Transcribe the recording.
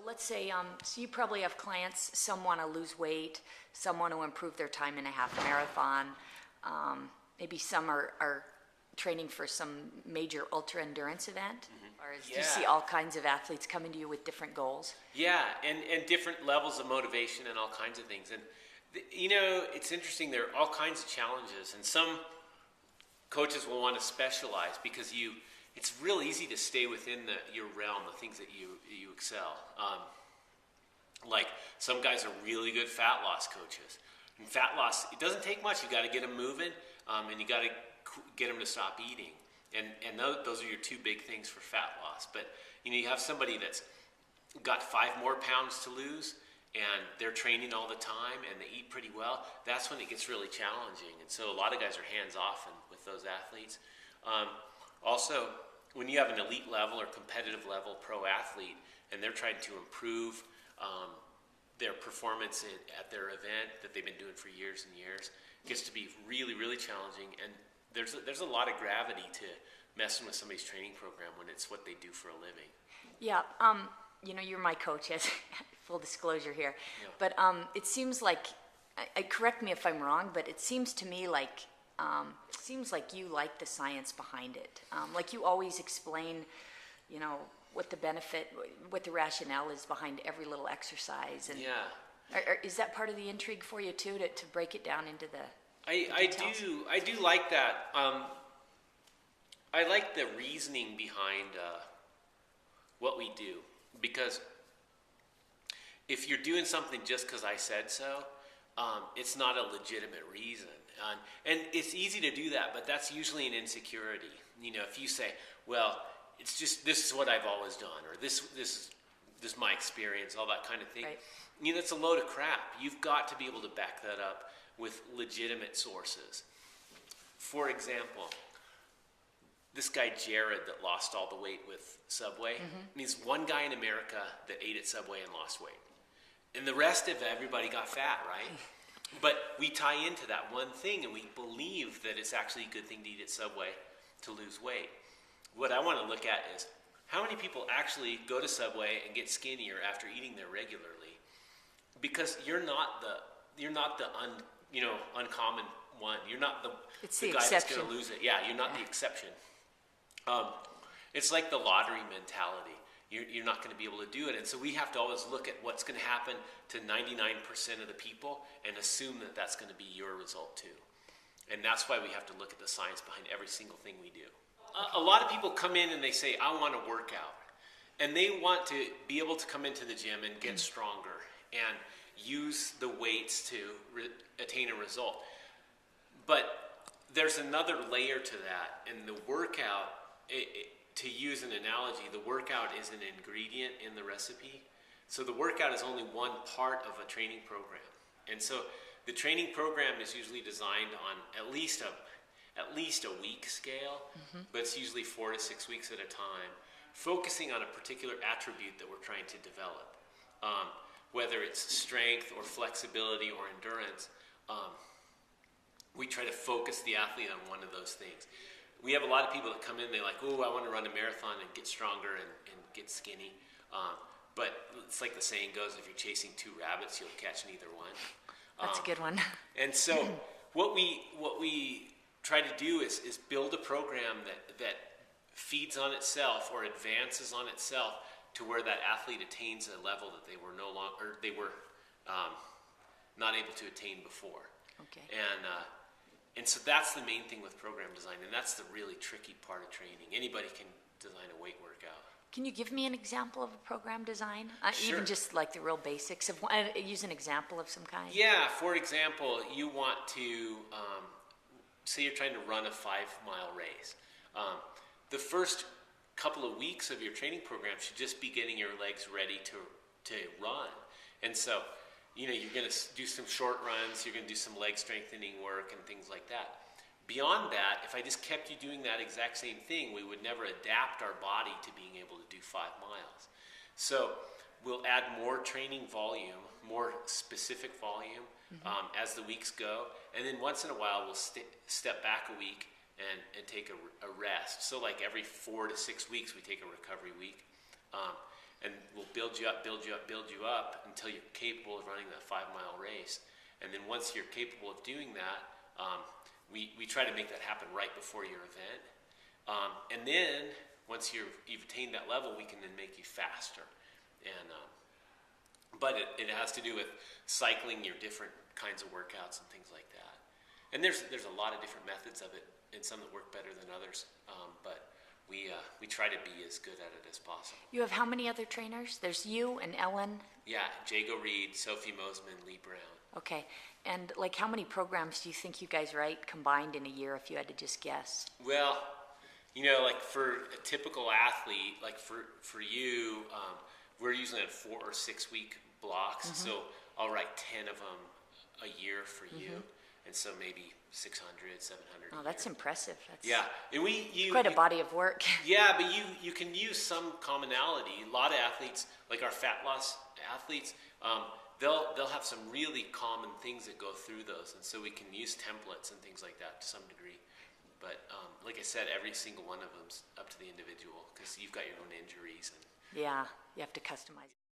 let's say, so you probably have clients, some want to lose weight, some want to improve their time in a half marathon. Maybe some are training for some major ultra endurance event. Or do you see all kinds of athletes coming to you with different goals? Yeah, and different levels of motivation and all kinds of things. And, it's interesting. There are all kinds of challenges. And some coaches will want to specialize because it's real easy to stay within your realm, the things that you excel. Like some guys are really good fat loss coaches. And fat loss, it doesn't take much. You got to get them moving, and you got to get them to stop eating. And those are your two big things for fat loss. But you have somebody that's got 5 more pounds to lose, and they're training all the time, and they eat pretty well. That's when it gets really challenging. And so a lot of guys are hands off with those athletes. Also, when you have an elite level or competitive level pro athlete, and they're trying to improve their performance at their event that they've been doing for years and years, it gets to be really, really challenging. And there's a lot of gravity to messing with somebody's training program when it's what they do for a living. Yeah, you're my coach, as full disclosure here. Yeah. But it seems like, correct me if I'm wrong, but it seems to me like you like the science behind it. Like you always explain, what the benefit, what the rationale is behind every little exercise. And is that part of the intrigue for you too, to break it down into the I do like that. I like the reasoning behind what we do, because if you're doing something just because I said so, it's not a legitimate reason. And it's easy to do that, but that's usually an insecurity. If you say, well, it's just, this is what I've always done, or this is my experience, all that kind of thing. Right. It's a load of crap. You've got to be able to back that up with legitimate sources. For example, this guy Jared that lost all the weight with Subway, he's one guy in America that ate at Subway and lost weight. And the rest of everybody got fat, right? But we tie into that one thing, and we believe that it's actually a good thing to eat at Subway to lose weight. What I want to look at is how many people actually go to Subway and get skinnier after eating there regularly, because you're not the uncommon one. You're not the guy that's going to lose it. Yeah, you're not the exception. It's like the lottery mentality. You're not going to be able to do it. And so we have to always look at what's going to happen to 99% of the people and assume that that's going to be your result too. And that's why we have to look at the science behind every single thing we do. A lot of people come in and they say, I want to work out. And they want to be able to come into the gym and get stronger and use the weights to attain a result. But there's another layer to that. And the workout, to use an analogy, the workout is an ingredient in the recipe. So the workout is only one part of a training program. And so the training program is usually designed on at least a week scale, but it's usually 4 to 6 weeks at a time, focusing on a particular attribute that we're trying to develop. Whether it's strength or flexibility or endurance, we try to focus the athlete on one of those things. We have a lot of people that come in, they're like, oh, I want to run a marathon and get stronger and get skinny. But it's like the saying goes, if you're chasing 2 rabbits, you'll catch neither one. That's a good one. And so what we try to do is build a program that feeds on itself or advances on itself to where that athlete attains a level that they were not able to attain before. Okay. And so that's the main thing with program design, and that's the really tricky part of training. Anybody can design a weight workout. Can you give me an example of a program design? Sure. Even just like the real basics of use an example of some kind. Yeah, for example, you want to say you're trying to run a 5-mile race. The first couple of weeks of your training program should just be getting your legs ready to run. And so, you're going to do some short runs, you're going to do some leg strengthening work and things like that. Beyond that, if I just kept you doing that exact same thing, we would never adapt our body to being able to do 5 miles. So we'll add more training volume, more specific volume as the weeks go. And then once in a while, we'll step back a week and take a rest. So like every 4 to 6 weeks, we take a recovery week. and we'll build you up until you're capable of running that 5-mile race. And then once you're capable of doing that, we try to make that happen right before your event. And then once you've attained that level, we can then make you faster. And but it has to do with cycling your different kinds of workouts and things like that. And there's a lot of different methods of it, and some that work better than others. But we try to be as good at it as possible. You have how many other trainers? There's you and Ellen? Yeah, Jago Reed, Sophie Mosman, Lee Brown. Okay. And like how many programs do you think you guys write combined in a year if you had to just guess? Well, like for a typical athlete, like for you, we're usually in 4 or 6 week blocks. Mm-hmm. So I'll write 10 of them a year for you. And so maybe 600, 700. Oh, that's impressive. Yeah, and quite a body of work. Yeah, but you can use some commonality. A lot of athletes, like our fat loss athletes, they'll have some really common things that go through those, and so we can use templates and things like that to some degree. But like I said, every single one of them's up to the individual because you've got your own injuries. Yeah, you have to customize it.